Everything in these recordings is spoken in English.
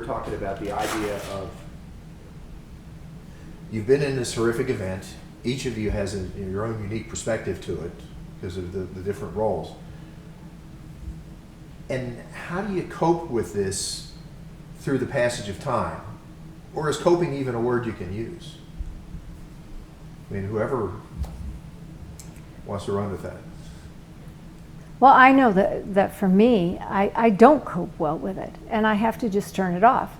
were talking about the idea of, you've been in this horrific event. Each of you has your own unique perspective to it because of the different roles. And how do you cope with this through the passage of time? Or is coping even a word you can use? I mean, whoever wants to run with that. Well, I know that for me, I don't cope well with it, and I have to just turn it off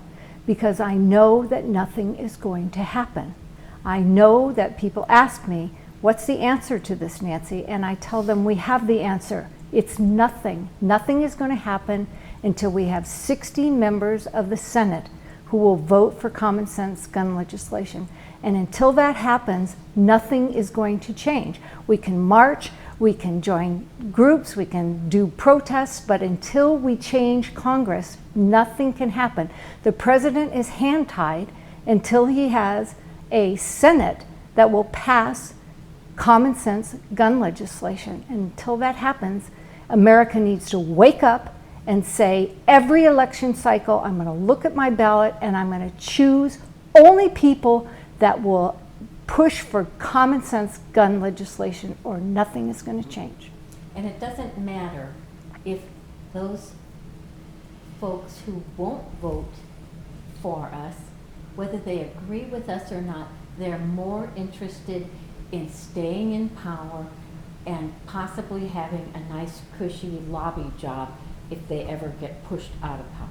because I know that nothing is going to happen. I know that people ask me, what's the answer to this, Nancy? And I tell them we have the answer. It's nothing. Nothing is going to happen until we have 16 members of the Senate who will vote for common sense gun legislation. And until that happens, nothing is going to change. We can march, we can join groups, we can do protests, but until we change Congress, nothing can happen. The president is hand-tied until he has a Senate that will pass common sense gun legislation. And until that happens, America needs to wake up and say, every election cycle, I'm going to look at my ballot and I'm going to choose only people that will push for common sense gun legislation, or nothing is going to change. And it doesn't matter if those folks who won't vote for us, whether they agree with us or not, they're more interested in staying in power and possibly having a nice cushy lobby job if they ever get pushed out of power.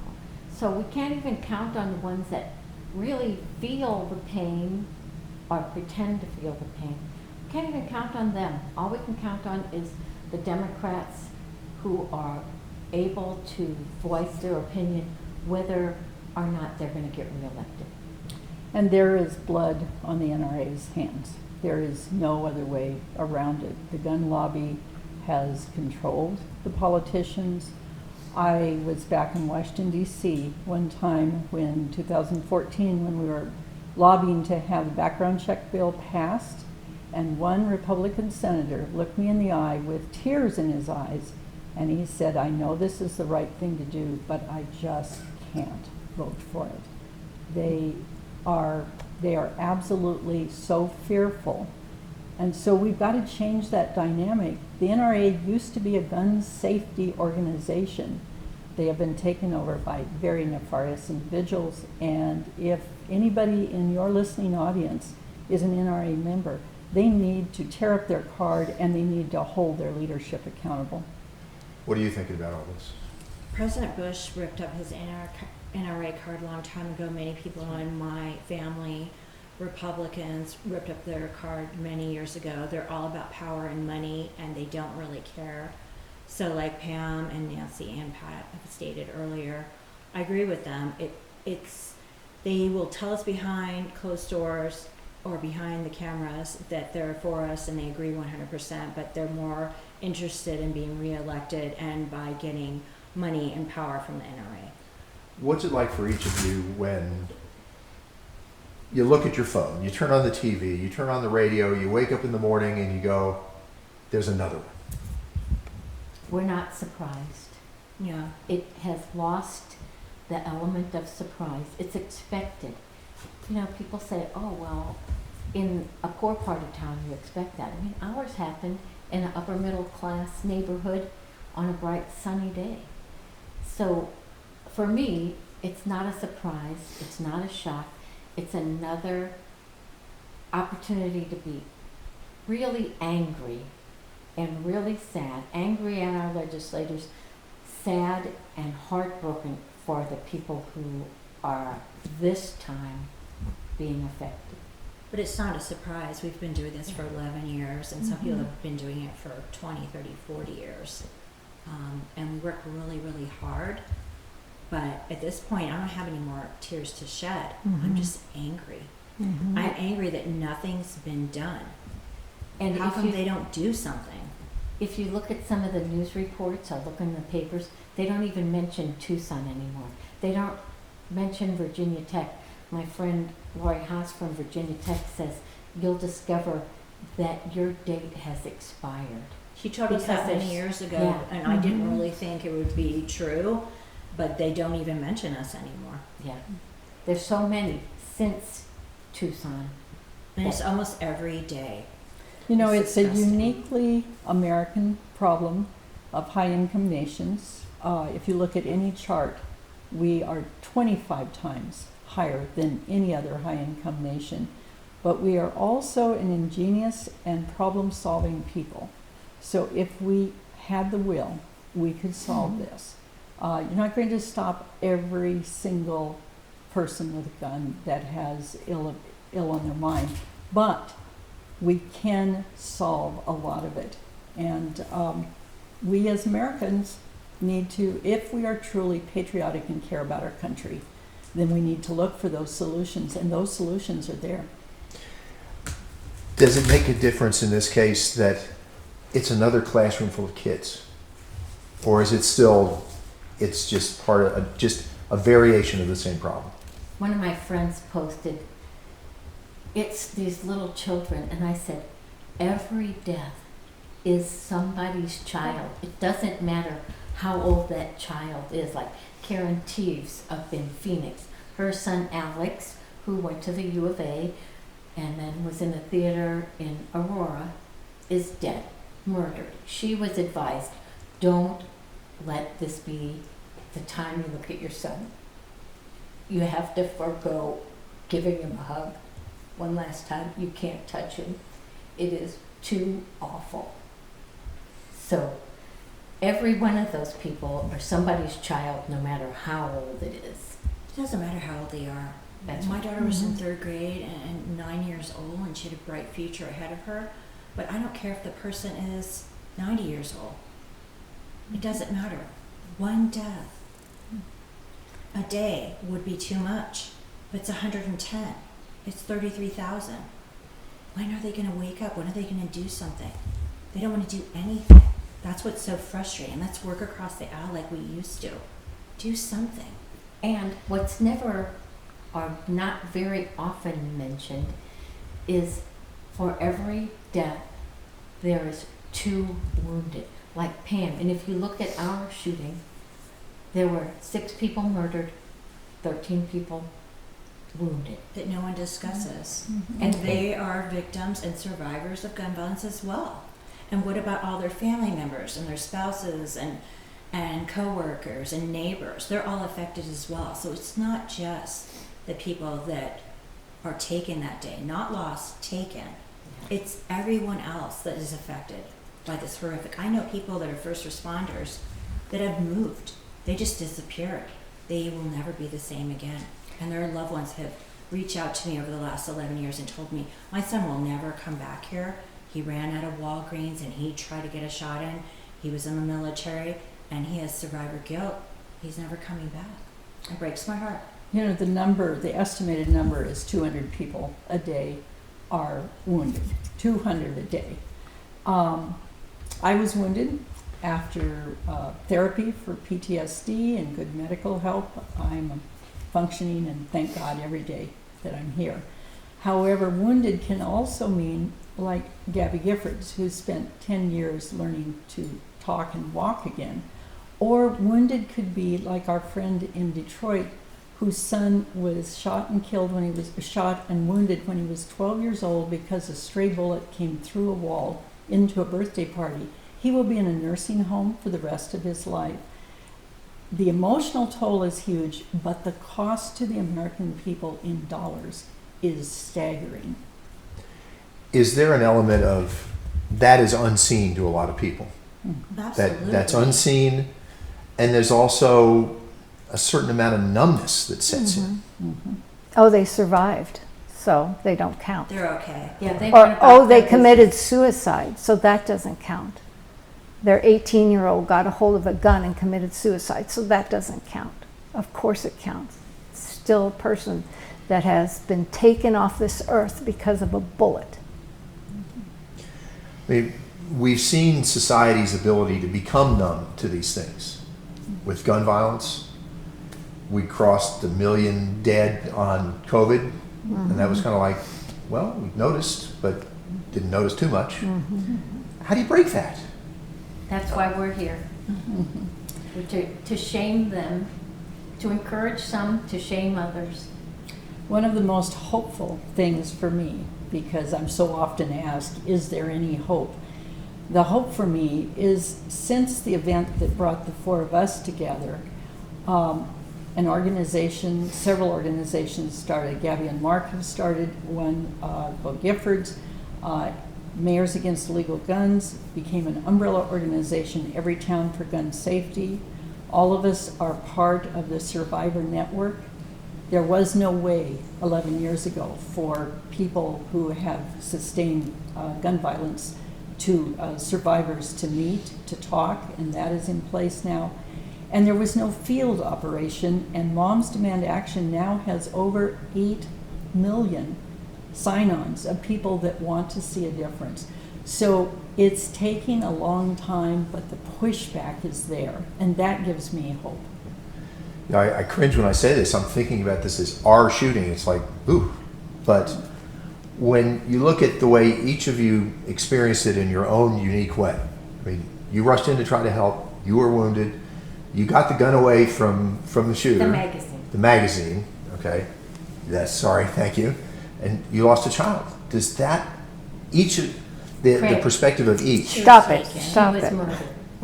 So we can't even count on the ones that really feel the pain or pretend to feel the pain. We can't even count on them. All we can count on is the Democrats who are able to voice their opinion whether or not they're going to get reelected. And there is blood on the NRA's hands. There is no other way around it. The gun lobby has controlled the politicians. I was back in Washington, D.C. one time when 2014, when we were lobbying to have the background check bill passed, and one Republican senator looked me in the eye with tears in his eyes, and he said, I know this is the right thing to do, but I just can't vote for it. They are absolutely so fearful. And so we've got to change that dynamic. The NRA used to be a gun safety organization. They have been taken over by very nefarious individuals, and if anybody in your listening audience is an NRA member, they need to tear up their card and they need to hold their leadership accountable. What are you thinking about all this? President Bush ripped up his NRA card a long time ago. Many people in my family, Republicans, ripped up their card many years ago. They're all about power and money, and they don't really care. So like Pam and Nancy and Pat have stated earlier, I agree with them. They will tell us behind closed doors or behind the cameras that they're for us and they agree 100%, but they're more interested in being reelected and by getting money and power from the NRA. What's it like for each of you when you look at your phone, you turn on the TV, you turn on the radio, you wake up in the morning and you go, there's another one? We're not surprised. Yeah. It has lost the element of surprise. It's expected. You know, people say, oh, well, in a poor part of town you expect that. I mean, ours happened in an upper middle class neighborhood on a bright sunny day. So for me, it's not a surprise, it's not a shock, it's another opportunity to be really angry and really sad, angry at our legislators, sad and heartbroken for the people who are this time being affected. But it's not a surprise. We've been doing this for 11 years, and some people have been doing it for 20, 30, 40 years. And we work really, really hard. But at this point, I don't have any more tears to shed. I'm just angry. I'm angry that nothing's been done. And how come they don't do something? If you look at some of the news reports or look in the papers, they don't even mention Tucson anymore. They don't mention Virginia Tech. My friend Lori Haas from Virginia Tech says, you'll discover that your date has expired. She told us that many years ago, and I didn't really think it would be true. but they don't even mention us anymore. Yeah. There's so many since Tucson. And it's almost every day. You know, It's it's a disgusting. uniquely American problem of high-income nations. If you look at any chart, we are 25 times higher than any other high-income nation. But we are also an ingenious and problem-solving people. So if we had the will, we could solve this. You're not going to stop every single person with a gun that has ill on their mind, but we can solve a lot of it. And we as Americans need to, if we are truly patriotic and care about our country, then we need to look for those solutions, and those solutions are there. Does it make a difference in this case that it's another classroom full of kids? Or is it still, it's just part of, just a variation of the same problem? One of my friends posted, it's these little children, and I said, every death is somebody's child. It doesn't matter how old that child is. Like Karen Teves up in Phoenix, her son Alex, who went to the U of A and then was in the theater in Aurora, is dead, murdered. She was advised, don't let this be the time you look at your son. You have to forego giving him a hug one last time. You can't touch him. It is too awful. So every one of those people are somebody's child, no matter how old it is. It doesn't matter how old they are. That's My right. daughter was in 3rd grade and 9 years old, and she had a bright future ahead of her. But I don't care if the person is 90 years old. It doesn't matter. One death a day would be too much. If it's 110, it's 33,000. When are they going to wake up? When are they going to do something? They don't want to do anything. That's what's so frustrating. Let's work across the aisle like we used to. Do something. And what's never or not very often mentioned is for every death, there is 2 wounded, like Pam. And if you look at our shooting, there were 6 people murdered, 13 people wounded. That no one discusses. Mm-hmm. And they are victims and survivors of gun violence as well. And what about all their family members and their spouses and co-workers and neighbors? They're all affected as well. So it's not just the people that are taken that day, not lost, taken. It's everyone else that is affected by this horrific. I know people that are first responders that have moved. They just disappeared. They will never be the same again. And their loved ones have reached out to me over the last 11 years and told me, my son will never come back here. He ran out of Walgreens and he tried to get a shot in. He was in the military and he has survivor guilt. He's never coming back. It breaks my heart. You know, the estimated number is 200 people a day are wounded. 200 a day. I was wounded after therapy for PTSD and good medical help. I'm functioning, and thank God every day that I'm here. However, wounded can also mean, like Gabby Giffords, who spent 10 years learning to talk and walk again. Or wounded could be like our friend in Detroit, whose son was shot and wounded when he was 12 years old because a stray bullet came through a wall into a birthday party. He will be in a nursing home for the rest of his life. The emotional toll is huge, but the cost to the American people in dollars is staggering. Is there an element of that is unseen to a lot of people? Absolutely. That's unseen, and there's also a certain amount of numbness that sets in. Mm-hmm. Oh, they survived, so they don't count. They're okay. Yeah, they Or, went oh, about they their committed business. suicide, so that doesn't count. Their 18-year-old got a hold of a gun and committed suicide, so that doesn't count. Of course it counts. It's still a person that has been taken off this earth because of a bullet. I mean, we've seen society's ability to become numb to these things. With gun violence, we crossed 1 million dead on COVID, and that was kind of like, well, we noticed, but didn't notice too much. How do you break that? That's why we're here. To shame them to encourage some, to shame others. One of the most hopeful things for me, because I'm so often asked, is there any hope? The hope for me is, since the event that brought the four of us together, an organization, several organizations started. Gabby and Mark have started one, Bo Giffords. Mayors Against Illegal Guns became an umbrella organization, Every Town for Gun Safety. All of us are part of the Survivor Network. There was no way 11 years ago for people who have sustained gun violence to survivors to meet, to talk, and that is in place now. And there was no field operation, and Moms Demand Action now has over 8 million sign-ons of people that want to see a difference. So it's taking a long time, but the pushback is there, and that gives me hope. You know, I cringe when I say this. I'm thinking about this as our shooting. It's like, ooh. But when you look at the way each of you experienced it in your own unique way, I mean, you rushed in to try to help, you were wounded, you got the gun away from the shooter. The magazine. The magazine, okay. Yes, sorry, thank you. And you lost a child. Does that, each of the Craig. perspective of each, Stop it, She stop was it. murdered.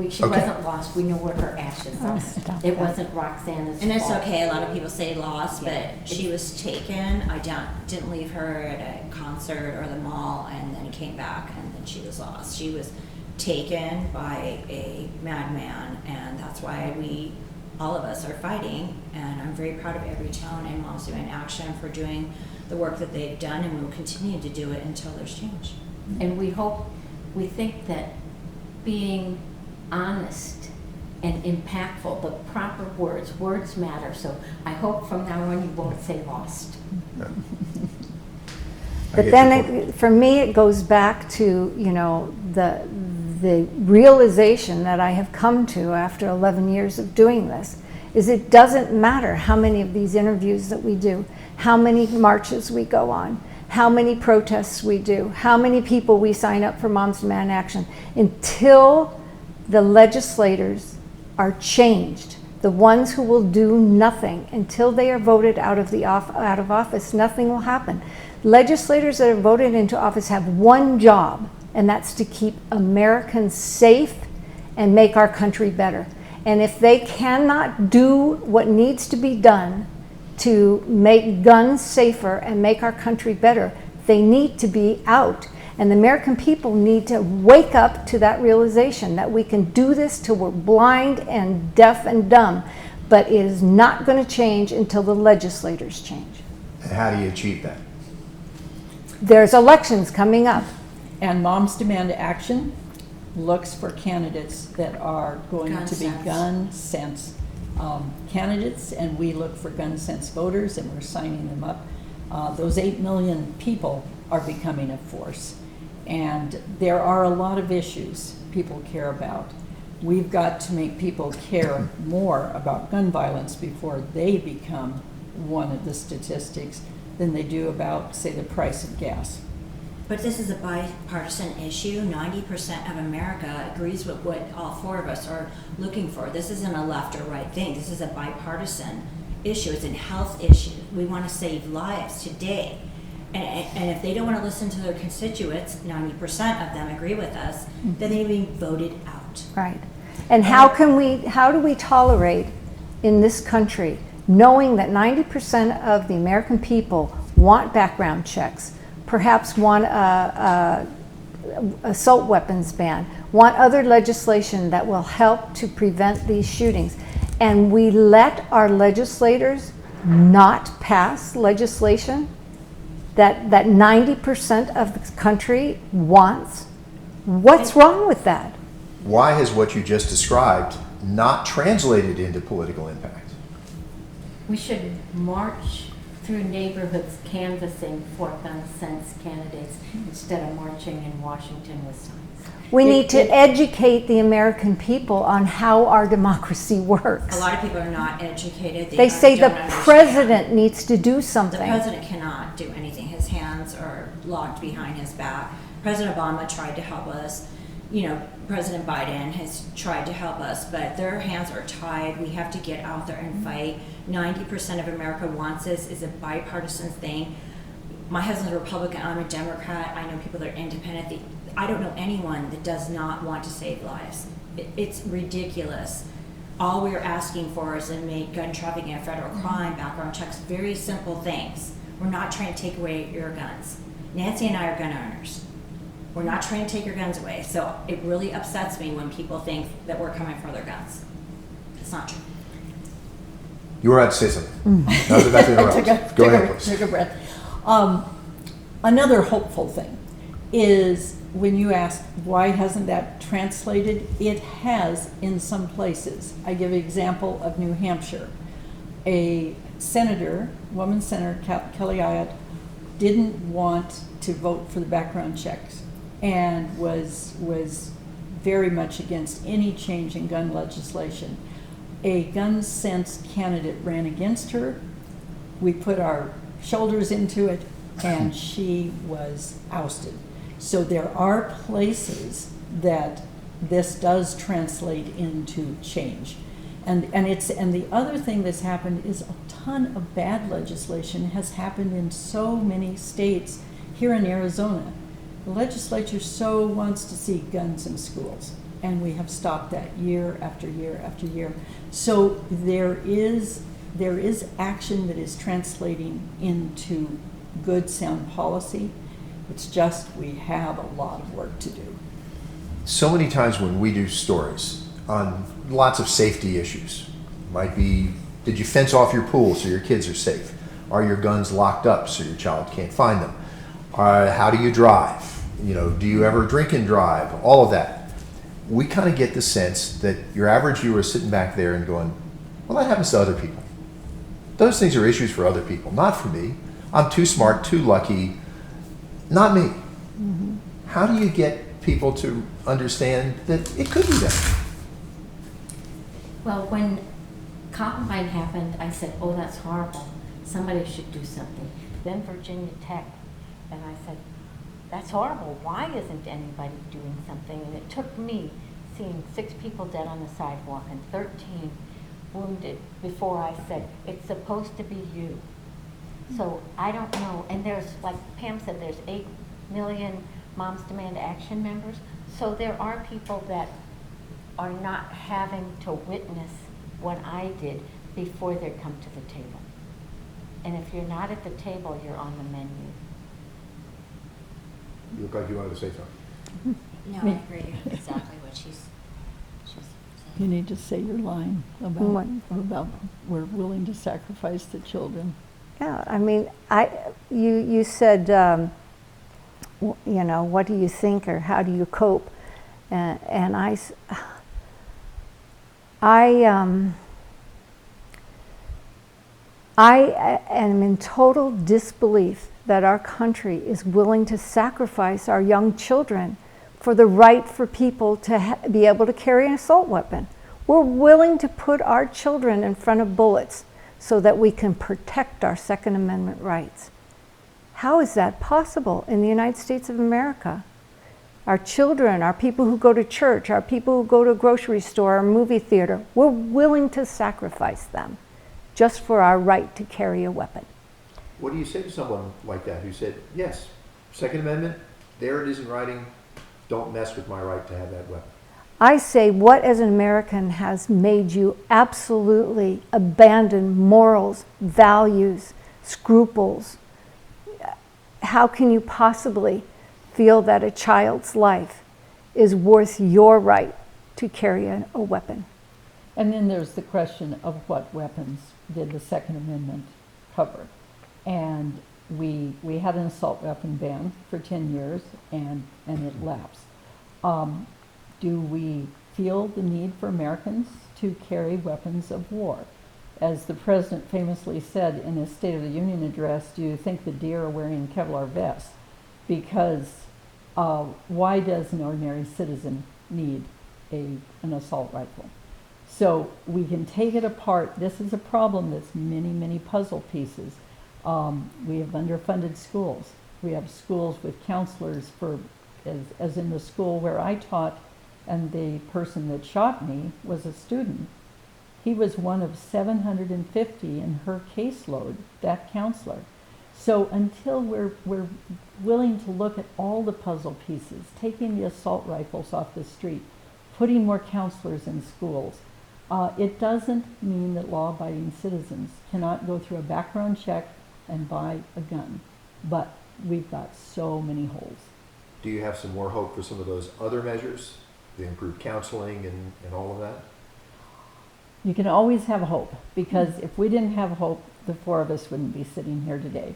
She Okay. wasn't lost. We know where her ashes Oh, are. stop It that. wasn't Roxana's And it's fault. okay, a lot of people say lost, Yeah. but she was taken. I didn't leave her at a concert or the mall, and then came back, and then she was lost. She was taken by a madman, and that's why all of us are fighting. And I'm very proud of Every Town and Moms Demand Action for doing the work that they've done, and we will continue to do it until there's change. And we think that being honest and impactful, the proper words matter. So I hope from now on you won't say lost. I But get then, your point. for me, it goes back to, you know, the realization that I have come to after 11 years of doing this, is it doesn't matter how many of these interviews that we do, how many marches we go on, how many protests we do, how many people we sign up for Moms Demand Action, until the legislators are changed, the ones who will do nothing, until they are voted out of office, nothing will happen. Legislators that are voted into office have one job, and that's to keep Americans safe and make our country better. And if they cannot do what needs to be done to make guns safer and make our country better, they need to be out. And the American people need to wake up to that realization that we can do this till we're blind and deaf and dumb, but it is not going to change until the legislators change. And how do you achieve that? There's elections coming up. And Moms Demand Action looks for candidates that are going Gun to be sense. gun sense candidates, and we look for gun sense voters, and we're signing them up. Those 8 million people are becoming a force, and there are a lot of issues people care about. We've got to make people care more about gun violence before they become one of the statistics than they do about, say, the price of gas. But this is a bipartisan issue. 90% of America agrees with what all four of us are looking for. This isn't a left or right thing. This is a bipartisan issue. It's a health issue. We want to save lives today. And if they don't want to listen to their constituents, 90% of them agree with us, then they're being voted out. Right. And how do we tolerate in this country knowing that 90% of the American people want background checks, perhaps want a assault weapons ban, want other legislation that will help to prevent these shootings, and we let our legislators not pass legislation that 90% of the country wants? What's wrong with that? Why has what you just described not translated into political impact? We should march through neighborhoods canvassing for gun sense candidates instead of marching in Washington with signs. We need to educate the American people on how our democracy works. A lot of people are not educated. They say the don't understand. president needs to do The something. president cannot do anything. His hands are locked behind his back. President Obama tried to help us you know, President Biden has tried to help us, but their hands are tied. We have to get out there and fight. 90% of America wants this. It's a bipartisan thing. My husband's a Republican, I'm a Democrat. I know people that are independent. I don't know anyone that does not want to save lives. It's ridiculous. All we're asking for is to make gun trafficking a federal crime, background checks, very simple things. We're not trying to take away your guns. Nancy and I are gun owners. We're not trying to take your guns away. So it really upsets me when people think that we're coming for their guns. It's not true. You were about to say something. I was about to interrupt. Go ahead, please. Take a breath. Another hopeful thing is when you ask why hasn't that translated, it has in some places. I give an example of New Hampshire. A senator, woman senator, Kelly Ayotte, didn't want to vote for the background checks and was very much against any change in gun legislation. A gun sense candidate ran against her. We put our shoulders into it, and she was ousted. So there are places that this does translate into change. And the other thing that's happened is a ton of bad legislation has happened in so many states. Here in Arizona, the legislature so wants to see guns in schools, and we have stopped that year after year after year. So there is action that is translating into good, sound policy. It's just we have a lot of work to do. So many times when we do stories on lots of safety issues, might be, did you fence off your pool so your kids are safe? Are your guns locked up so your child can't find them? How do you drive? You know, do you ever drink and drive? All of that. We kind of get the sense that your average viewer is sitting back there and going, well, that happens to other people. Those things are issues for other people, not for me. I'm too smart, too lucky, not me. Mm-hmm. How do you get people to understand that it could be done? Well, when Columbine happened, I said, oh, that's horrible. Somebody should do something. Then Virginia Tech, and I said, that's horrible. Why isn't anybody doing something? And it took me seeing 6 people dead on the sidewalk and 13 wounded before I said, it's supposed to be you. So I don't know. And there's, like Pam said, there's 8 million Moms Demand Action members. So there are people that are not having to witness what I did before they come to the table. And if you're not at the table, you're on the menu. You look like you wanted to say something. No, I agree exactly what she's saying. You need to say your line about we're willing to sacrifice the children. Yeah, I mean, you said, you know, what do you think or how do you cope? And I am in total disbelief that our country is willing to sacrifice our young children for the right for people to be able to carry an assault weapon. We're willing to put our children in front of bullets so that we can protect our Second Amendment rights. How is that possible in the United States of America? Our children, our people who go to church, our people who go to a grocery store or movie theater, we're willing to sacrifice them just for our right to carry a weapon. What do you say to someone like that who said, yes, Second Amendment, there it is in writing, don't mess with my right to have that weapon? I say, what as an American has made you absolutely abandon morals, values, scruples? How can you possibly feel that a child's life is worth your right to carry a weapon? And then there's the question of what weapons did the Second Amendment cover? And we had an assault weapon ban for 10 years, and it lapsed. Do we feel the need for Americans to carry weapons of war? As the president famously said in his State of the Union address, do you think the deer are wearing Kevlar vests? Because why does an ordinary citizen need an assault rifle? So we can take it apart. This is a problem that's many, many puzzle pieces. We have underfunded schools. We have schools with counselors for as in the school where I taught, and the person that shot me was a student. He was one of 750 in her caseload, that counselor. So until we're willing to look at all the puzzle pieces, taking the assault rifles off the street, putting more counselors in schools, it doesn't mean that law-abiding citizens cannot go through a background check and buy a gun. But we've got so many holes. Do you have some more hope for some of those other measures, the improved counseling and all of that? You can always have hope, because if we didn't have hope, the four of us wouldn't be sitting here today.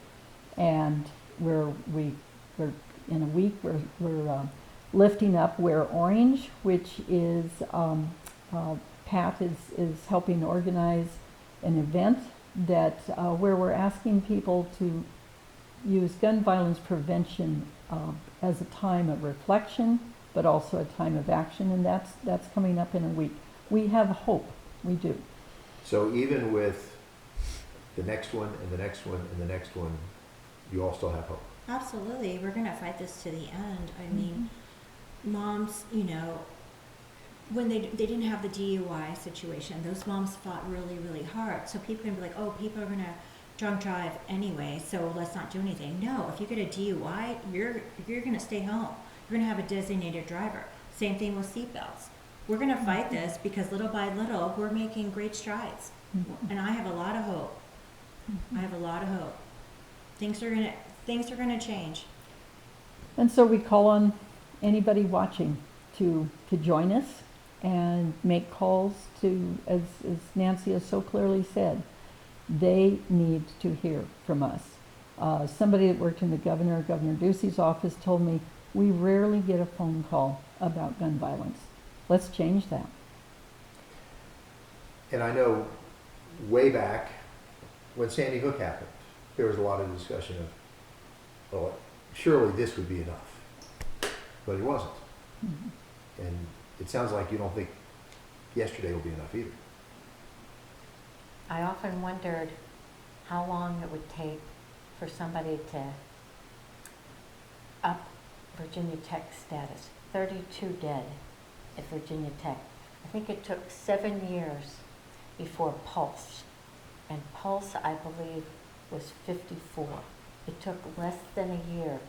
And we're in a week we're lifting up Wear Orange, which is Pat is helping organize an event that where we're asking people to use gun violence prevention as a time of reflection, but also a time of action, and that's coming up in a week. We have hope. We do. So even with the next one and the next one and the next one, you all still have hope? Absolutely. We're going to fight this to the end. I mean, moms, you know, when they didn't have the DUI situation, those moms fought really, really hard. So people can be like, oh, people are going to drunk drive anyway, so let's not do anything. No, if you get a DUI, you're going to stay home. You're going to have a designated driver. Same thing with seatbelts. We're going to fight this because little by little, we're making great strides. And I have a lot of hope. I have a lot of hope. Things are going to change. And so we call on anybody watching to join us and make calls to, as Nancy has so clearly said, they need to hear from us. Somebody that worked in the Governor Ducey's office told me, we rarely get a phone call about gun violence. Let's change that. And I know way back when Sandy Hook happened, there was a lot of discussion of, well, surely this would be enough. But it wasn't. Mm-hmm. And it sounds like you don't think yesterday will be enough either. I often wondered how long it would take for somebody to up Virginia Tech's status. 32 dead at Virginia Tech. I think it took 7 years before Pulse. And Pulse, I believe, was 54. It took less than a year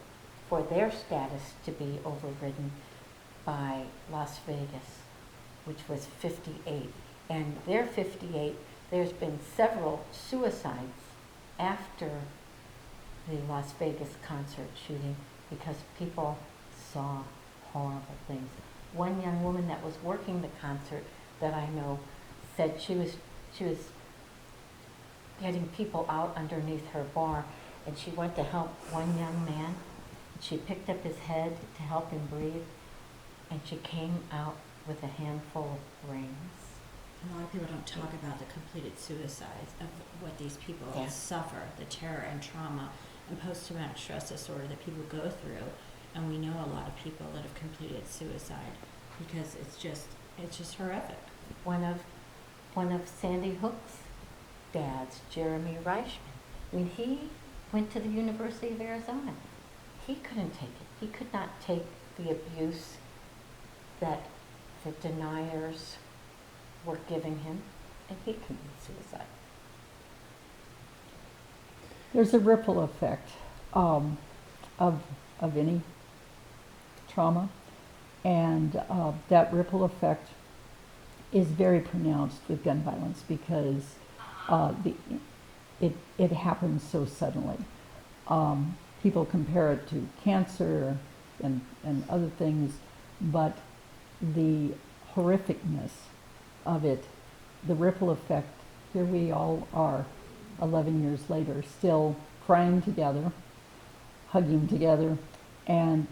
for their status to be overridden by Las Vegas, which was 58. And their 58, there's been several suicides after the Las Vegas concert shooting because people saw horrible things. One young woman that was working the concert that I know said she was getting people out underneath her bar, and she went to help one young man. She picked up his head to help him breathe, and she came out with a handful of rings. A lot of people don't talk about the completed suicides of what these people suffer, the terror and trauma and post-traumatic stress disorder that people go through. And we know a lot of people that have completed suicide because it's just horrific. One of Sandy Hook's dads, Jeremy Reichman, I mean, he went to the University of Arizona. He couldn't take it. He could not take the abuse that the deniers were giving him, and he committed suicide. There's a ripple effect of any trauma, and that ripple effect is very pronounced with gun violence because it happens so suddenly. People compare it to cancer and other things, but the horrificness of it, the ripple effect, here we all are 11 years later, still crying together, hugging together, and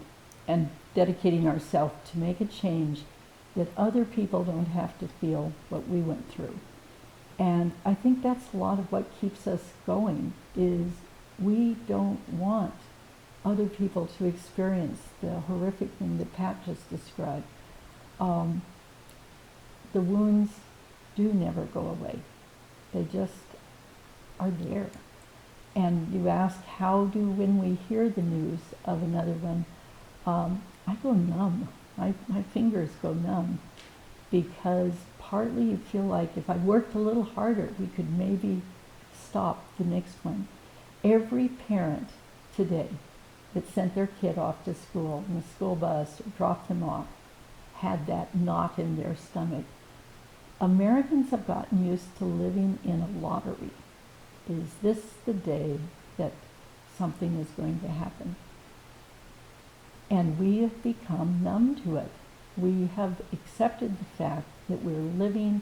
dedicating ourselves to make a change that other people don't have to feel what we went through. And I think that's a lot of what keeps us going, is we don't want other people to experience the horrific thing that Pat just described. The wounds do never go away. They just are there. And you ask, how do, when we hear the news of another one, I go numb. My fingers go numb because partly you feel like if I worked a little harder, we could maybe stop the next one. Every parent today that sent their kid off to school in the school bus or dropped them off had that knot in their stomach. Americans have gotten used to living in a lottery. Is this the day that something is going to happen? And we have become numb to it. We have accepted the fact that we're living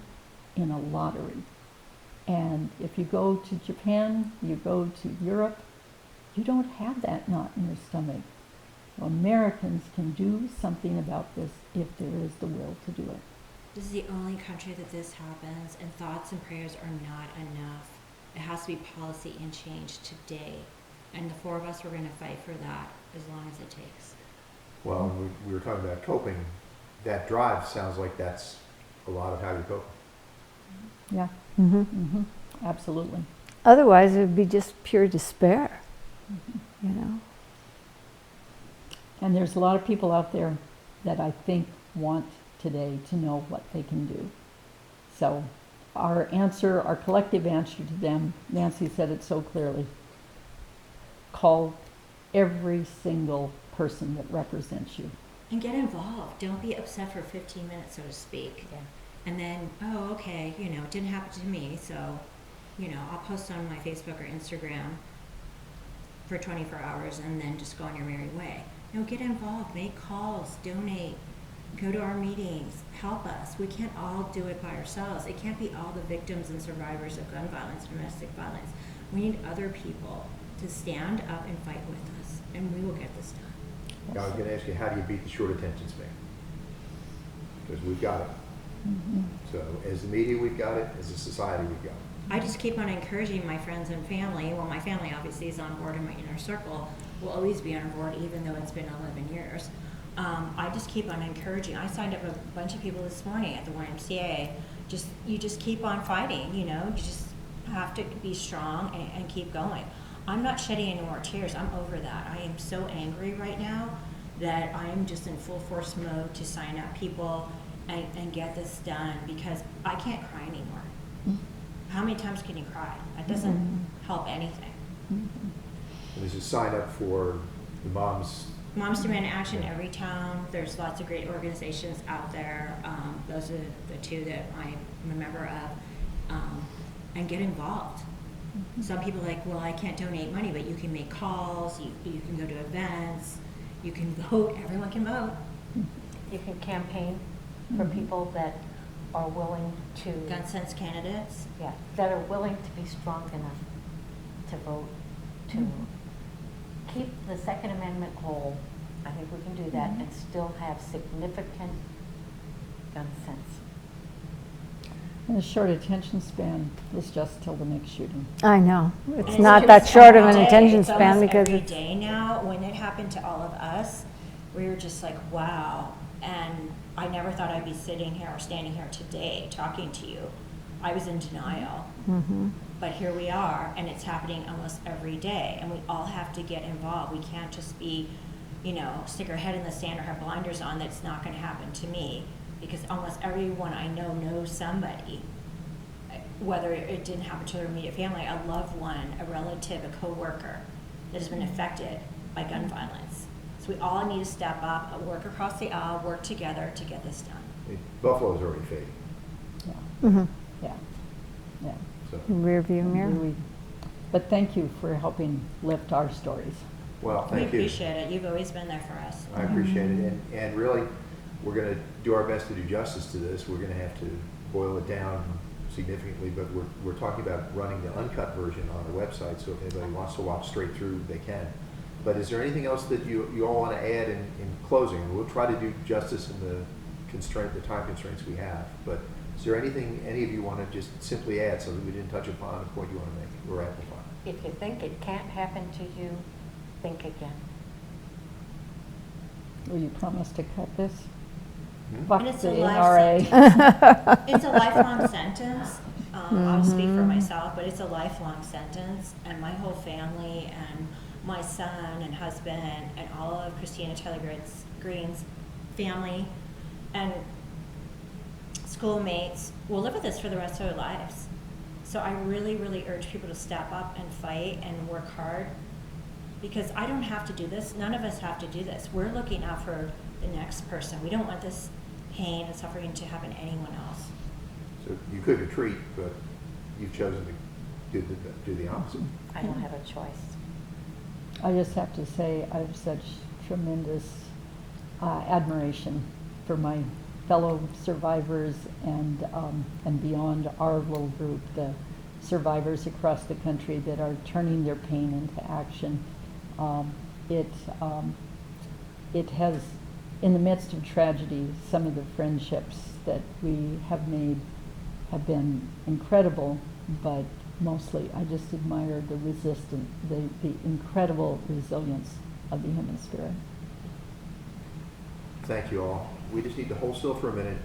in a lottery. And if you go to Japan, you go to Europe, you don't have that knot in your stomach. So Americans can do something about this if there is the will to do it. This is the only country that this happens, and thoughts and prayers are not enough. It has to be policy and change today. And the four of us are going to fight for that as long as it takes. Well, we were talking about coping. That drive sounds like that's a lot of how you cope. Yeah, Mm-hmm. absolutely. Otherwise, it would be just pure despair, you know. And there's a lot of people out there that I think want today to know what they can do. So our answer, our collective answer to them, Nancy said it so clearly, call every single person that represents you. And get involved. Don't be upset for 15 minutes, so to speak. Yeah. And then, oh, okay, you know, it didn't happen to me, so, you know, I'll post on my Facebook or Instagram for 24 hours and then just go on your merry way. No, get involved, make calls, donate, go to our meetings, help us. We can't all do it by ourselves. It can't be all the victims and survivors of gun violence, domestic violence. We need other people to stand up and fight with us, and we will get this done. Now, I was going to ask you, how do you beat the short attention span? Because we've got it. Mm-hmm. So as the media, we've got it. As a society, we've got it. I just keep on encouraging my friends and family. Well, my family obviously is on board, and my inner circle will always be on board, even though it's been 11 years. I just keep on encouraging. I signed up a bunch of people this morning at the YMCA. You just keep on fighting, you know. You just have to be strong and keep going. I'm not shedding any more tears. I'm over that. I am so angry right now that I am just in full force mode to sign up people and get this done, because I can't cry anymore. Mm-hmm. How many times can you cry? That doesn't help anything. And there's a sign up for the moms. Moms Demand Action, every town. There's lots of great organizations out there. Those are the two that I'm a member of. And get involved. Some people are like, well, I can't donate money, but you can make calls, you can go to events, you can vote. Everyone can vote. You can campaign for people that are willing to, Gun sense candidates. yeah, that are willing to be strong enough to vote, to keep the Second Amendment whole. I think we can do that and still have significant gun sense. And the short attention span is just till the next shooting. I know. It's And not just that short of every an day. attention It's span almost because every it's, day now. When it happened to all of us, we were just like, wow. And I never thought I'd be sitting here or standing here today talking to you. I was in denial. But here we are, and it's happening almost every day. And we all have to get involved. We can't just be, you know, stick our head in the sand or have blinders on. That's not going to happen to me, because almost everyone I know knows somebody, whether it didn't happen to their immediate family, a loved one, a relative, a coworker that has been affected by gun violence. So we all need to step up, work across the aisle, work together to get this done. I mean, Buffalo's already fading. Yeah, yeah, yeah. So, rear view mirror. Really. But thank you for helping lift our stories. well, We thank you. appreciate it. You've always been there for us. I appreciate it. And really, we're going to do our best to do justice to this. We're going to have to boil it down significantly, but we're talking about running the uncut version on our website, so if anybody wants to watch straight through, they can. But is there anything else that you all want to add in closing? We'll try to do justice in the time constraints we have, but is there anything any of you want to just simply add, something we didn't touch upon, a point you want to make or amplify? If you think it can't happen to you, think again. Will you promise to cut this? Hmm? Fuck And it's the a life NRA. It's a lifelong sentence. I'll speak for myself, but it's a lifelong sentence, and my whole family and my son and husband and all of Christina Taylor Green's family and schoolmates will live with this for the rest of their lives. So I really, really urge people to step up and fight and work hard, because I don't have to do this. None of us have to do this. We're looking out for the next person. We don't want this pain and suffering to happen to anyone else. So you could retreat, but you've chosen to do the opposite. I don't have a choice. I just have to say I have such tremendous admiration for my fellow survivors and beyond our little group, the survivors across the country that are turning their pain into action. It has, in the midst of tragedy, some of the friendships that we have made have been incredible, but mostly I just admire the the incredible resilience of the human spirit. Thank you all. We just need to hold still for a minute